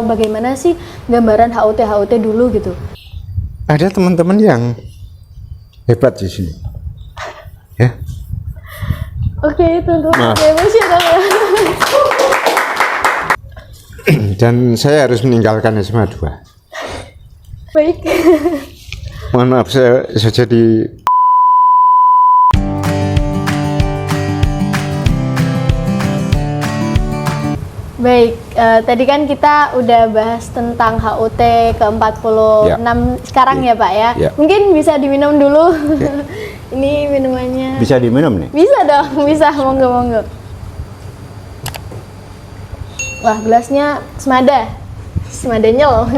Bagaimana sih gambaran HUT dulu gitu? Ada teman-teman yang hebat di sini, ya. Oke, itu untuk Maaf. emosional ya. Dan saya harus meninggalkan SMA 2. Baik. Mohon maaf, saya jadi Baik, tadi kan kita udah bahas tentang HUT ke-46 sekarang ya Pak ya. Ya. Mungkin bisa diminum dulu. Ini minumannya. bisa diminum nih. Bisa dong, bisa, monggo. Wah, gelasnya semadanya loh.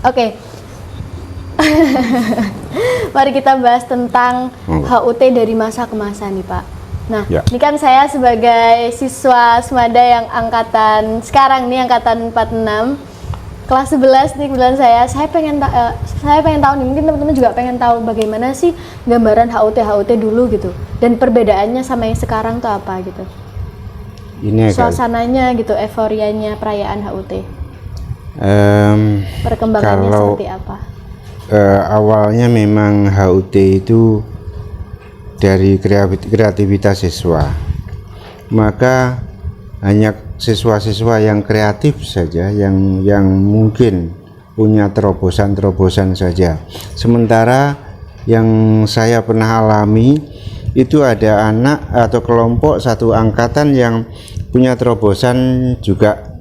Oke. Mari kita bahas tentang HUT dari masa ke masa nih Pak. Nah, ini kan saya sebagai siswa Semada yang angkatan sekarang nih, angkatan 46, kelas 11 nih kebetulan saya pengen tahu nih, mungkin teman-teman juga pengen tahu bagaimana sih gambaran HUT dulu gitu, dan perbedaannya sama yang sekarang tuh apa gitu. Ini Suasananya gitu, euforianya perayaan HUT. Perkembangannya seperti apa? Awalnya memang HUT itu dari kreativitas siswa, maka hanya siswa-siswa yang kreatif saja yang mungkin punya terobosan saja. Sementara yang saya pernah alami itu ada anak atau kelompok satu angkatan yang punya terobosan juga,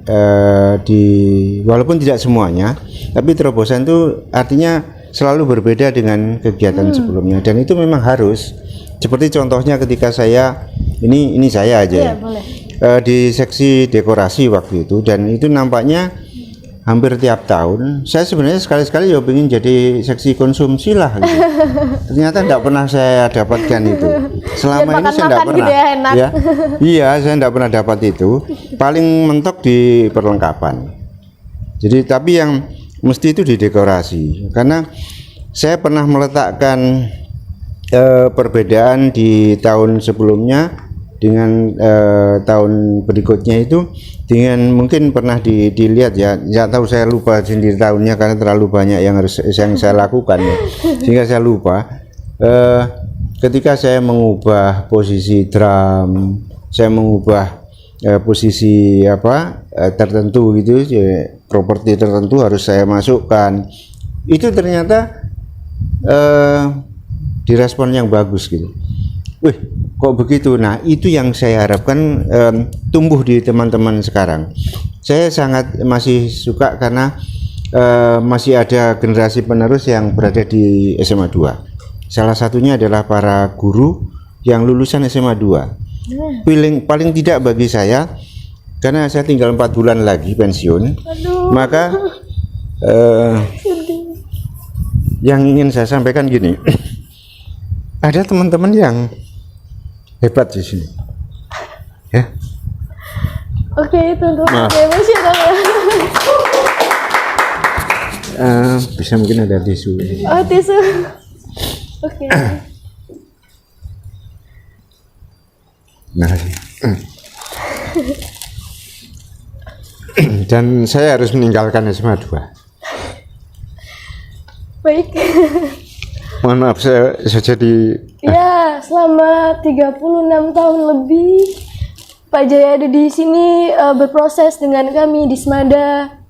walaupun tidak semuanya, tapi terobosan itu artinya selalu berbeda dengan kegiatan sebelumnya, dan itu memang harus. Seperti contohnya ketika saya ini saya aja di seksi dekorasi waktu itu, dan itu nampaknya hampir tiap tahun saya sebenarnya sekali-sekali ya pengen jadi seksi konsumsi lah gitu. Ternyata tidak pernah saya dapatkan itu selama ini. Saya tidak pernah gitu ya, ya. Iya, saya tidak pernah dapat itu. Paling mentok di perlengkapan. Jadi tapi yang mesti itu di dekorasi, karena saya pernah meletakkan perbedaan di tahun sebelumnya dengan tahun berikutnya itu, dengan mungkin pernah dilihat ya, nggak tahu, saya lupa sendiri tahunnya karena terlalu banyak yang saya lakukan ya, sehingga saya lupa. Ketika saya mengubah posisi drum, saya mengubah posisi tertentu gitu, properti tertentu harus saya masukkan, itu ternyata direspon yang bagus gitu. Wih, kok begitu? Nah, itu yang saya harapkan tumbuh di teman-teman sekarang. Saya masih suka karena masih ada generasi penerus yang berada di SMA 2. Salah satunya adalah para guru yang lulusan SMA 2. Paling tidak bagi saya, karena saya tinggal 4 bulan lagi pensiun. Maka yang ingin saya sampaikan gini. Ada teman-teman yang hebat di sini, ya. Oke, itu untuk emosional ya. Bisa mungkin ada tisu. Oh, tisu. Oke. Nah, dan saya harus meninggalkan SMA 2. Baik. Mohon maaf, saya jadi ya, selama 36 tahun lebih Pak Jaya ada di sini berproses dengan kami di Semada.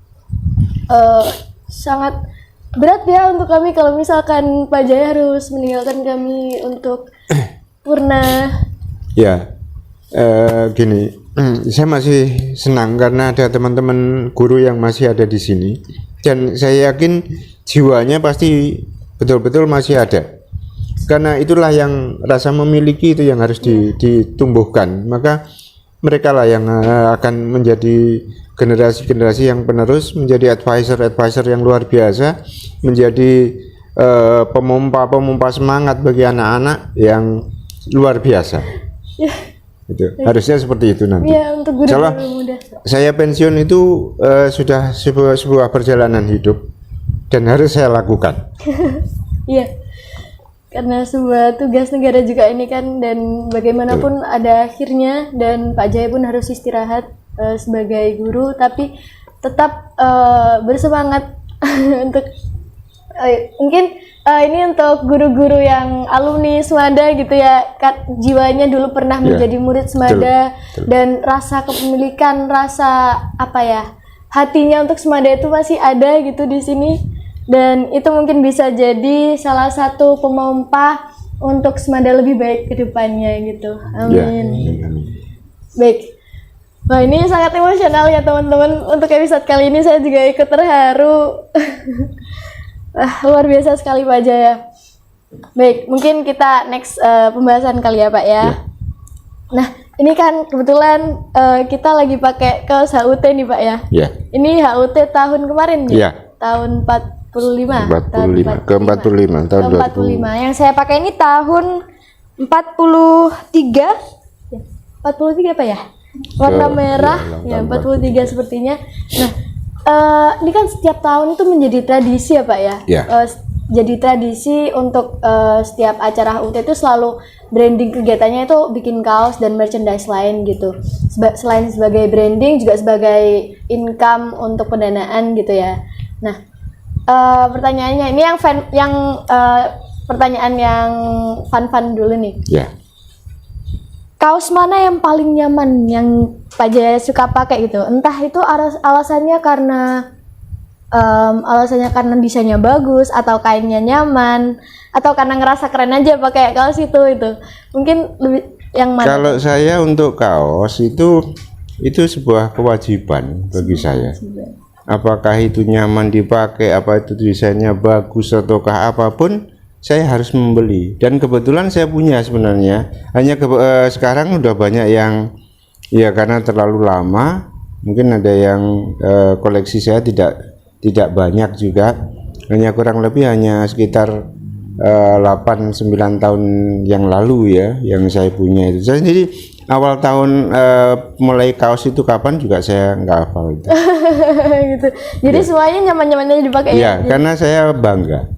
Sangat berat ya untuk kami kalau misalkan Pak Jaya harus meninggalkan kami untuk purna. Ya, gini, saya masih senang karena ada teman-teman guru yang masih ada di sini, dan saya yakin jiwanya pasti betul-betul masih ada, karena itulah yang rasa memiliki itu yang harus ditumbuhkan. Maka mereka lah yang akan menjadi generasi-generasi yang penerus, menjadi advisor yang luar biasa, menjadi pemompa semangat bagi anak-anak yang luar biasa. Itu harusnya seperti itu nanti. Ya, untuk guru muda. Saya pensiun itu sudah sebuah perjalanan hidup dan harus saya lakukan. Iya, karena sebuah tugas negara juga ini kan, dan bagaimanapun ada akhirnya, dan Pak Jaya pun harus istirahat sebagai guru, tapi tetap bersemangat untuk mungkin ini untuk guru-guru yang alumni Semada gitu ya, jiwanya dulu pernah menjadi murid Semada, dan rasa kepemilikan, rasa apa ya, hatinya untuk Semada itu masih ada gitu di sini, dan itu mungkin bisa jadi salah satu pemompa untuk Semada lebih baik ke depannya gitu. Amin. Baik. Wah, ini sangat emosional ya teman-teman. Untuk episode kali ini saya juga ikut terharu. Luar biasa sekali Pak Jaya. Baik, mungkin kita next pembahasan kali ya Pak ya. Nah, ini kan kebetulan kita lagi pakai kaos HUT nih Pak ya. Ini HUT tahun kemarin ya? Tahun 45. Ke 45 tahun 45. Yang saya pakai ini tahun 43. 43 apa ya? Warna merah ya, 43 sepertinya. Nah, ini kan setiap tahun itu menjadi tradisi ya Pak ya. Jadi tradisi untuk setiap acara HUT itu selalu branding kegiatannya itu bikin kaos dan merchandise lain gitu. Selain sebagai branding juga sebagai income untuk pendanaan gitu ya. Nah, pertanyaannya ini pertanyaan yang fun dulu nih. Kaos mana yang paling nyaman yang Pak Jaya suka pakai gitu? Entah itu alasannya karena desainnya bagus, atau kainnya nyaman, atau karena ngerasa keren aja pakai kaos itu. Mungkin lebih yang mana? Kalau saya untuk kaos itu sebuah kewajiban bagi saya. Apakah itu nyaman dipakai, apa itu desainnya bagus ataukah apapun, saya harus membeli. Dan kebetulan saya punya sebenarnya. Hanya sekarang udah banyak yang ya karena terlalu lama, mungkin ada yang koleksi saya tidak banyak juga. Hanya kurang lebih hanya sekitar 8-9 tahun yang lalu ya yang saya punya itu. Saya sendiri awal tahun mulai kaos itu kapan juga saya nggak hafal itu. Gitu. Jadi semuanya nyaman-nyaman aja dipakai ya? Karena saya bangga.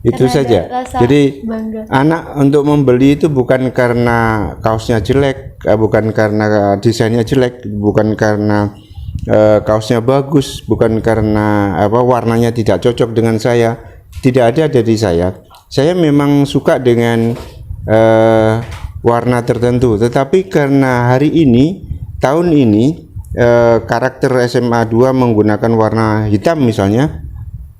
Itu saja. Jadi bangga. Anak untuk membeli itu bukan karena kaosnya jelek, bukan karena desainnya jelek, bukan karena kaosnya bagus, bukan karena warnanya tidak cocok dengan saya. Tidak ada dari saya. Saya memang suka dengan warna tertentu, tetapi karena tahun ini karakter SMA 2 menggunakan warna hitam misalnya,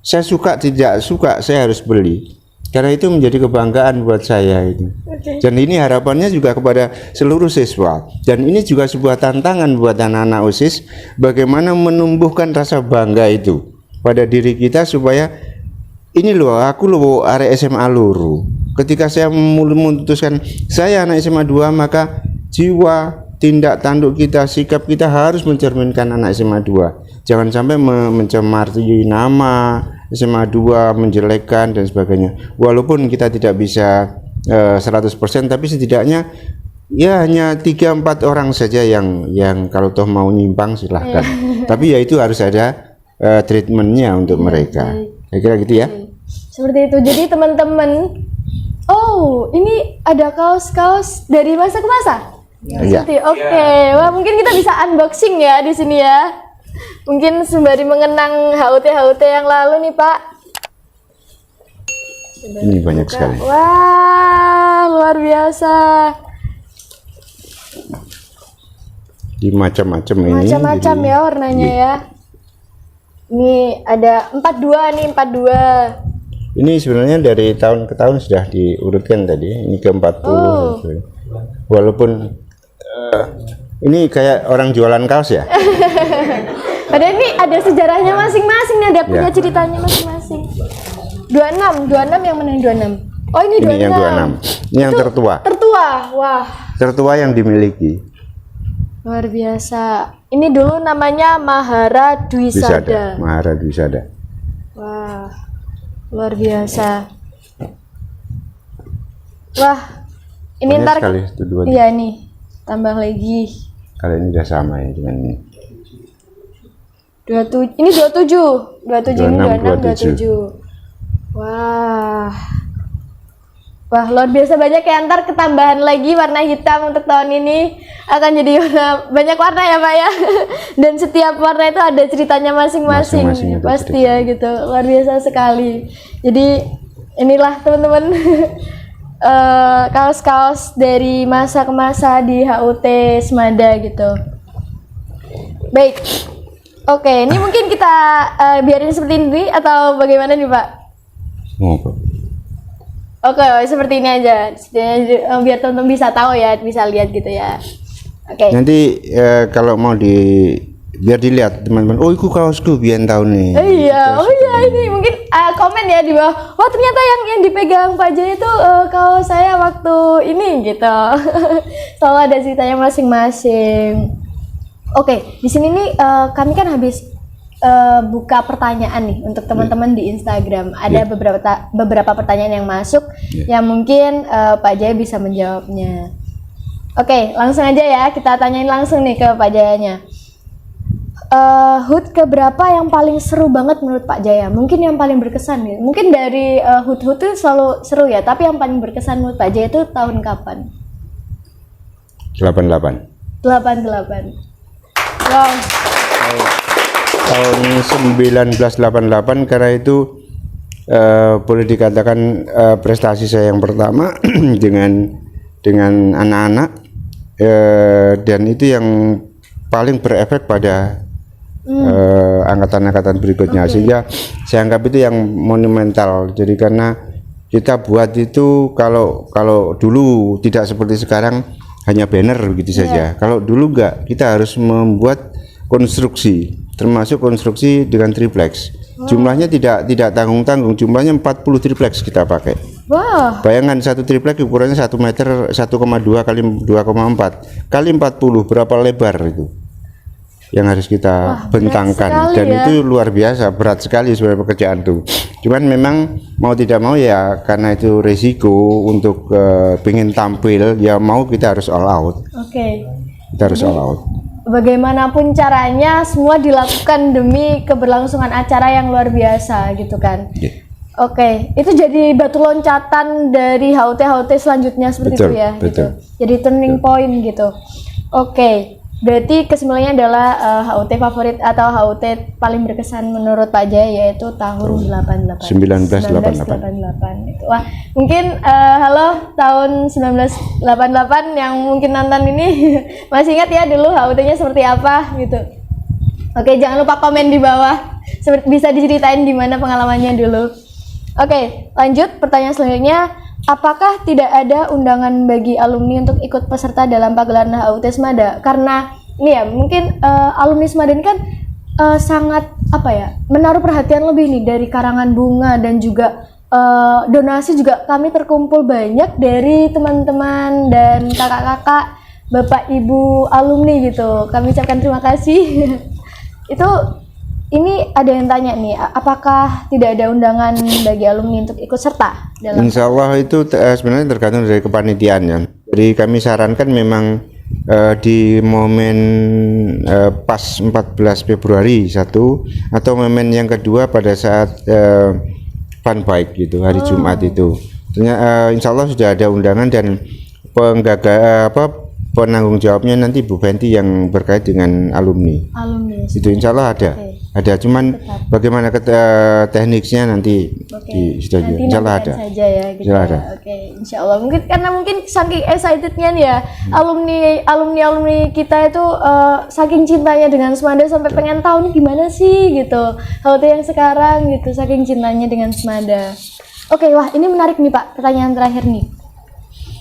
saya suka tidak suka saya harus beli, karena itu menjadi kebanggaan buat saya itu. Dan ini harapannya juga kepada seluruh siswa, dan ini juga sebuah tantangan buat anak-anak OSIS, bagaimana menumbuhkan rasa bangga itu pada diri kita, supaya ini loh, aku loh arek SMA luru. Ketika saya memutuskan saya anak SMA 2, maka jiwa, tindak tanduk kita, sikap kita harus mencerminkan anak SMA 2. Jangan sampai mencemari nama SMA 2, menjelekkan dan sebagainya. Walaupun kita tidak bisa 100%, tapi setidaknya ya hanya 3-4 orang saja yang kalau toh mau nyimpang silahkan. Tapi ya itu harus ada treatmentnya untuk mereka. Kira-kira gitu ya. Seperti itu. Jadi teman-teman, ini ada kaos-kaos dari masa ke masa. Oke. Wah, mungkin kita bisa unboxing ya di sini ya. Mungkin sembari mengenang HUT yang lalu nih Pak. Ini banyak sekali. Wah, luar biasa. Di macam-macam ini. Macam-macam ya warnanya ya. Ini ada 42 nih, 42. Ini sebenarnya dari tahun ke tahun sudah diurutkan tadi. Ini ke 40. Walaupun ini kayak orang jualan kaos ya. Padahal ini ada sejarahnya masing-masing nih, ada punya ceritanya masing-masing. 26 yang mana yang 26? Oh, ini 26. Ini yang 26. Ini yang tertua. Tertua. Wah. Tertua yang dimiliki. Luar biasa. Ini dulu namanya Mahara Dwisada. Mahara Dwisada. Wah. Luar biasa. Wah. Ini banyak ntar sekali, iya nih. Tambah lagi. Kali ini udah sama ya dengan ini. 27. Ini 27. 26, Ini 26, 27. Wah. Wah, luar biasa banyak ya, ntar ketambahan lagi warna hitam untuk tahun ini akan jadi banyak warna ya Pak ya. Dan setiap warna itu ada ceritanya masing-masing pasti ya gitu. Luar biasa sekali. Jadi inilah teman-teman kaos-kaos dari masa ke masa di HUT Semada gitu. Baik. Oke, ini mungkin kita biarin seperti ini atau bagaimana nih Pak? Oke, seperti ini aja. Biar teman-teman bisa tahu ya, bisa lihat gitu ya. Oke. Nanti kalau mau biar dilihat teman-teman. Oh, itu kaosku biar tahu nih. Iya, oh iya ini mungkin komen ya di bawah. Wah, ternyata yang dipegang Pak Jaya itu kaos saya waktu ini gitu. Selalu ada ceritanya masing-masing. Oke, di sini nih kami kan habis buka pertanyaan nih untuk teman-teman di Instagram. Ada beberapa pertanyaan yang masuk yang mungkin Pak Jaya bisa menjawabnya. Oke, langsung aja ya, kita tanyain langsung nih ke Pak Jayanya. HUT keberapa yang paling seru banget menurut Pak Jaya? Mungkin yang paling berkesan nih. Mungkin dari HUT-HUT itu selalu seru ya, tapi yang paling berkesan menurut Pak Jaya itu tahun kapan? 88. 88. Wow. Tahun 1988 karena itu boleh dikatakan prestasi saya yang pertama dengan anak-anak dan itu yang paling berefek pada angkatan-angkatan berikutnya. Sehingga saya anggap itu yang monumental. Jadi karena kita buat itu kalau dulu tidak seperti sekarang hanya banner begitu saja. Kalau dulu enggak, kita harus membuat konstruksi, termasuk konstruksi dengan triplex. Jumlahnya tidak tanggung-tanggung, jumlahnya 40 triplex kita pakai. Wah. Bayangkan satu triplex ukurannya 1 meter 1,2 kali 2,4 kali 40, berapa lebar itu yang harus kita bentangkan. Dan ya, itu luar biasa, berat sekali sebenarnya pekerjaan itu. Cuman memang mau tidak mau ya, karena itu resiko untuk pengen tampil ya, mau kita harus all out. Oke. Kita harus all out. Bagaimanapun caranya semua dilakukan demi keberlangsungan acara yang luar biasa gitu kan. Oke, itu jadi batu loncatan dari HUT selanjutnya seperti itu ya. Betul. Gitu. Jadi turning point gitu. Oke, berarti kesimpulannya adalah HUT favorit atau HUT paling berkesan menurut Pak Jaya yaitu tahun 1988. Gitu. Wah, mungkin halo tahun 1988 yang mungkin nonton ini masih ingat ya dulu HUT-nya seperti apa gitu. Oke, jangan lupa komen di bawah. Bisa diceritain di mana pengalamannya dulu. Oke, lanjut pertanyaan selanjutnya. Apakah tidak ada undangan bagi alumni untuk ikut peserta dalam pagelaran HUT Semada? Karena ini ya, mungkin alumni Semada ini kan sangat menaruh perhatian lebih nih dari karangan bunga dan juga donasi juga kami terkumpul banyak dari teman-teman dan kakak-kakak, bapak ibu alumni gitu. Kami ucapkan terima kasih. Itu ini ada yang tanya nih, apakah tidak ada undangan bagi alumni untuk ikut serta dalam? Insya Allah itu sebenarnya tergantung dari kepanitiaannya. Jadi kami sarankan memang di momen pas 14 Februari satu, atau momen yang kedua pada saat Fun Bike gitu, hari Jumat itu. Insya Allah sudah ada undangan dan penanggung jawabnya nanti Bu Fenty yang berkait dengan alumni. Itu insya Allah ada. Ada, cuman bagaimana tekniknya nanti sudah insya Allah ada. Saja ya, gitu. Ada. Oke, insya Allah. Mungkin saking excitednya nih ya, alumni kita itu saking cintanya dengan Semada sampai pengen tahu nih gimana sih gitu HUT yang sekarang gitu, saking cintanya dengan Semada. Oke, wah ini menarik nih Pak, pertanyaan terakhir nih.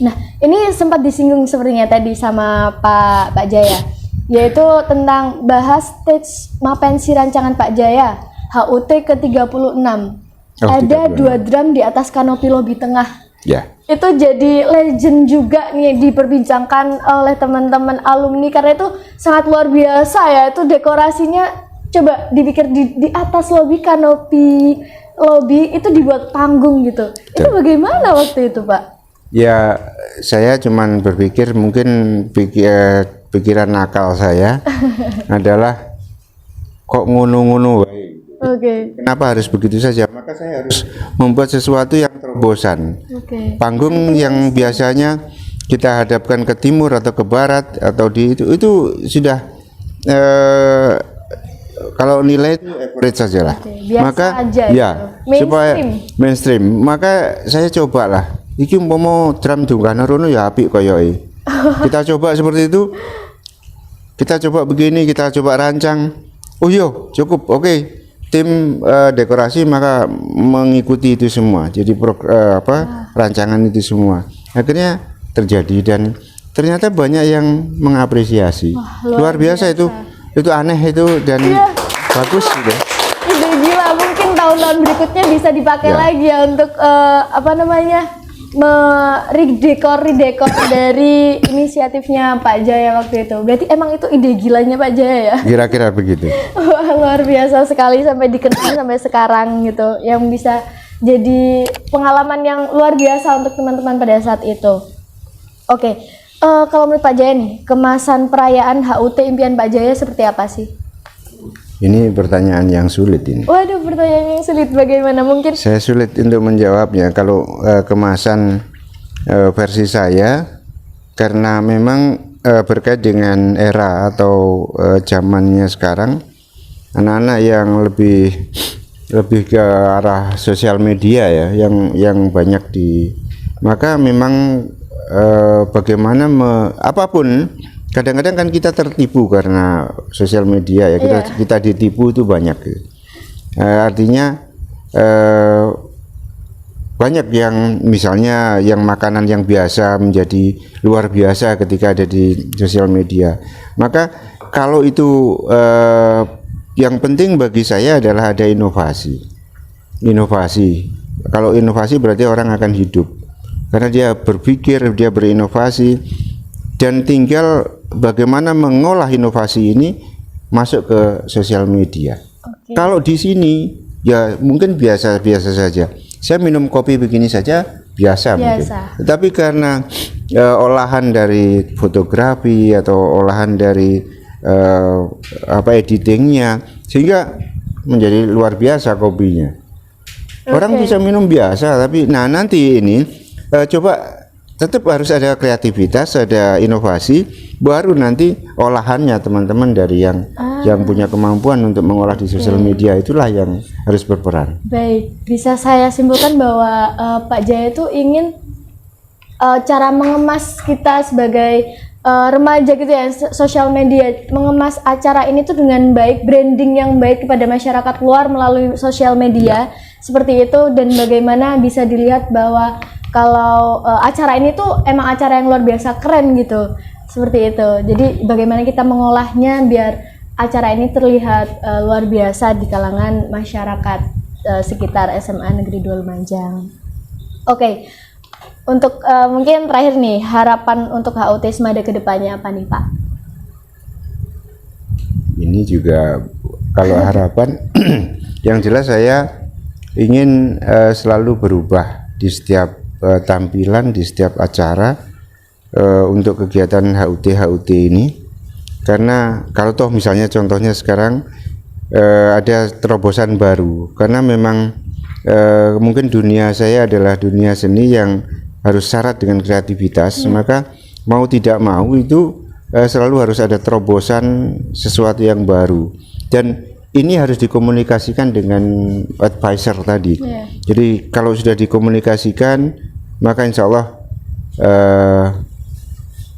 Nah, ini sempat disinggung sepertinya tadi sama Pak Jaya, yaitu tentang bahas stage mapensi rancangan Pak Jaya HUT ke-36. Ada 2 drum di atas kanopi lobi tengah. Ya. Itu jadi legend juga nih, diperbincangkan oleh teman-teman alumni karena itu sangat luar biasa ya. Itu dekorasinya coba dipikir di atas lobi kanopi lobi itu dibuat panggung gitu. Itu bagaimana waktu itu Pak? Ya, saya cuman berpikir mungkin pikiran nakal saya adalah kok ngono-ngono Oke. Kenapa harus begitu saja? Maka saya harus membuat sesuatu yang terobosan. Oke. Panggung yang biasanya kita hadapkan ke timur atau ke barat atau di itu sudah kalau nilai itu average saja lah. Biasa Maka aja ya gitu. supaya mainstream. Maka saya cobalah. Iki umpama drum dungkana rono ya apik koyoke. Kita coba seperti itu. Kita coba begini, kita coba rancang. Oh iya, cukup. Oke. Tim dekorasi maka mengikuti itu semua. Jadi rancangan itu semua. Akhirnya terjadi dan ternyata banyak yang mengapresiasi. Wah, luar biasa itu aneh itu dan bagus gitu. Ide gila, mungkin tahun-tahun berikutnya bisa dipakai lagi ya untuk redekor dari inisiatifnya Pak Jaya waktu itu. Berarti emang itu ide gilanya Pak Jaya ya? Kira-kira begitu. Wah, luar biasa sekali sampai dikenal sampai sekarang gitu. Yang bisa jadi pengalaman yang luar biasa untuk teman-teman pada saat itu. Oke, kalau menurut Pak Jaya nih, kemasan perayaan HUT impian Pak Jaya seperti apa sih? Ini pertanyaan yang sulit ini. Waduh, pertanyaan yang sulit. Bagaimana mungkin? Saya sulit untuk menjawabnya kalau kemasan versi saya karena memang berkait dengan era atau zamannya sekarang, anak-anak yang lebih ke arah sosial media ya, yang banyak maka memang bagaimana apapun. Kadang-kadang kan kita tertipu karena sosial media ya, kita ditipu itu banyak. Artinya banyak yang misalnya yang makanan yang biasa menjadi luar biasa ketika ada di sosial media. Maka kalau itu yang penting bagi saya adalah ada inovasi. Kalau inovasi berarti orang akan hidup karena dia berpikir, dia berinovasi. Dan tinggal bagaimana mengolah inovasi ini masuk ke sosial media. Kalau di sini ya mungkin biasa-biasa saja. Saya minum kopi begini saja biasa. Mungkin. Tetapi karena olahan dari fotografi atau olahan dari editingnya sehingga menjadi luar biasa kopinya. Orang bisa minum biasa, tapi nanti ini coba. Tetap harus ada kreativitas, ada inovasi, baru nanti olahannya teman-teman dari yang punya kemampuan untuk mengolah di sosial media itulah yang harus berperan. Baik, bisa saya simpulkan bahwa Pak Jaya itu ingin cara mengemas kita sebagai remaja gitu ya, sosial media, mengemas acara ini tuh dengan baik, branding yang baik kepada masyarakat luar melalui sosial media seperti itu, dan bagaimana bisa dilihat bahwa kalau acara ini tuh emang acara yang luar biasa keren gitu, seperti itu. Jadi bagaimana kita mengolahnya biar acara ini terlihat luar biasa di kalangan masyarakat sekitar SMA Negeri 2 Lumajang. Oke, untuk mungkin terakhir nih, harapan untuk HUT Semada ke depannya apa nih Pak? Ini juga kalau harapan yang jelas saya ingin selalu berubah di setiap tampilan, di setiap acara untuk kegiatan HUT ini, karena kalau toh misalnya contohnya sekarang ada terobosan baru, karena memang mungkin dunia saya adalah dunia seni yang harus syarat dengan kreativitas, maka mau tidak mau itu selalu harus ada terobosan sesuatu yang baru, dan ini harus dikomunikasikan dengan advisor tadi. Jadi kalau sudah dikomunikasikan, maka insya Allah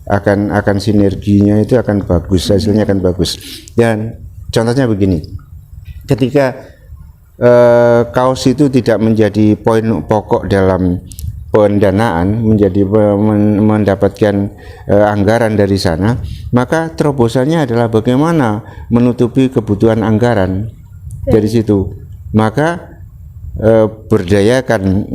akan sinerginya itu akan bagus, hasilnya akan bagus. Dan contohnya begini, ketika kaos itu tidak menjadi poin pokok dalam pendanaan, mendapatkan anggaran dari sana, maka terobosannya adalah bagaimana menutupi kebutuhan anggaran dari situ. Maka berdayakan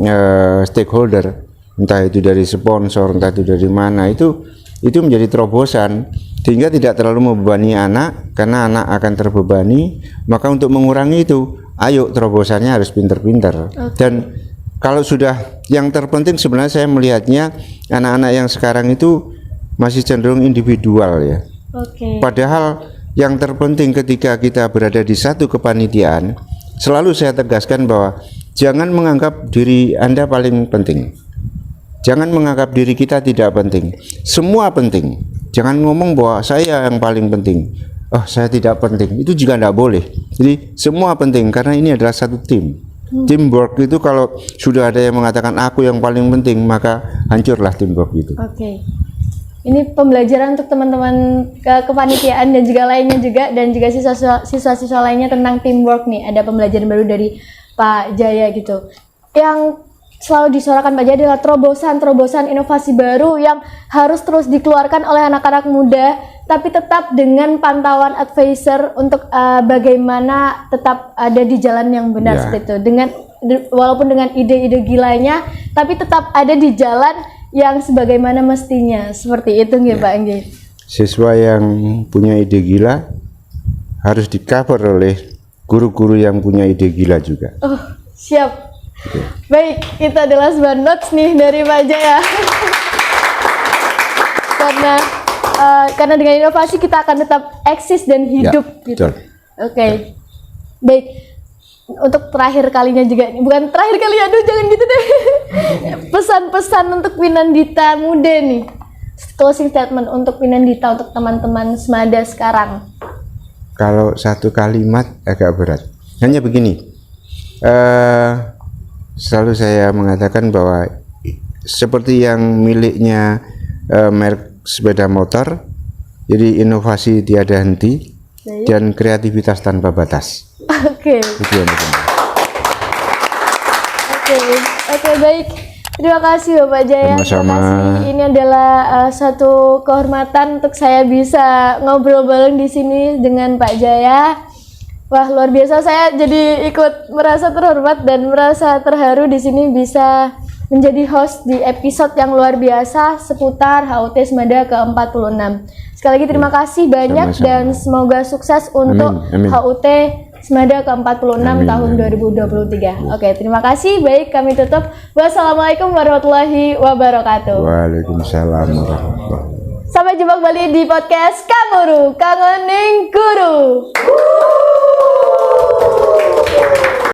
stakeholder, entah itu dari sponsor, entah itu dari mana, itu menjadi terobosan sehingga tidak terlalu membebani anak, karena anak akan terbebani. Maka untuk mengurangi itu, ayo terobosannya harus pinter-pinter. Dan kalau sudah, yang terpenting sebenarnya saya melihatnya anak-anak yang sekarang itu masih cenderung individual ya. Padahal yang terpenting ketika kita berada di satu kepanitiaan, selalu saya tegaskan bahwa jangan menganggap diri Anda paling penting. Jangan menganggap diri kita tidak penting. Semua penting. Jangan ngomong bahwa saya yang paling penting. Oh, saya tidak penting. Itu juga tidak boleh. Jadi semua penting karena ini adalah satu tim. Teamwork itu kalau sudah ada yang mengatakan aku yang paling penting, maka hancurlah teamwork itu. Oke. Ini pembelajaran untuk teman-teman kepanitiaan dan juga lainnya juga, dan juga siswa-siswa lainnya tentang teamwork nih. Ada pembelajaran baru dari Pak Jaya gitu. Yang selalu disuarakan Pak Jaya adalah terobosan inovasi baru yang harus terus dikeluarkan oleh anak-anak muda, tapi tetap dengan pantauan advisor untuk bagaimana tetap ada di jalan yang benar seperti itu. Walaupun dengan ide-ide gilanya, tapi tetap ada di jalan yang sebagaimana mestinya. Seperti itu nggih Pak nggih. Siswa yang punya ide gila harus di-cover oleh guru-guru yang punya ide gila juga. Oh, siap. Baik, itu adalah sebuah notes nih dari Pak Jaya. Karena dengan inovasi kita akan tetap eksis dan hidup gitu. Oke. Baik. Untuk terakhir kalinya juga, bukan terakhir kali, aduh jangan gitu deh. Pesan-pesan untuk Winandita muda nih, closing statement untuk Winandita, untuk teman-teman Semada sekarang. Kalau satu kalimat agak berat, hanya begini, selalu saya mengatakan bahwa seperti yang miliknya merek sepeda motor, jadi inovasi tiada henti dan kreativitas tanpa batas. Oke. Oke, baik. Terima kasih Bapak Jaya. Sama-sama. Terima kasih. Ini adalah satu kehormatan untuk saya bisa ngobrol bareng di sini dengan Pak Jaya. Wah, luar biasa, saya jadi ikut merasa terhormat dan merasa terharu di sini bisa menjadi host di episode yang luar biasa seputar HUT Semada ke-46. Sekali lagi terima kasih banyak. Sama-sama. Dan semoga sukses untuk HUT Semada ke-46 tahun 2023. Oke, terima kasih. Baik, kami tutup. Wassalamualaikum warahmatullahi wabarakatuh. Waalaikumsalam warahmatullahi wabarakatuh. Sampai jumpa kembali di podcast Kanguru, Kangening Guru.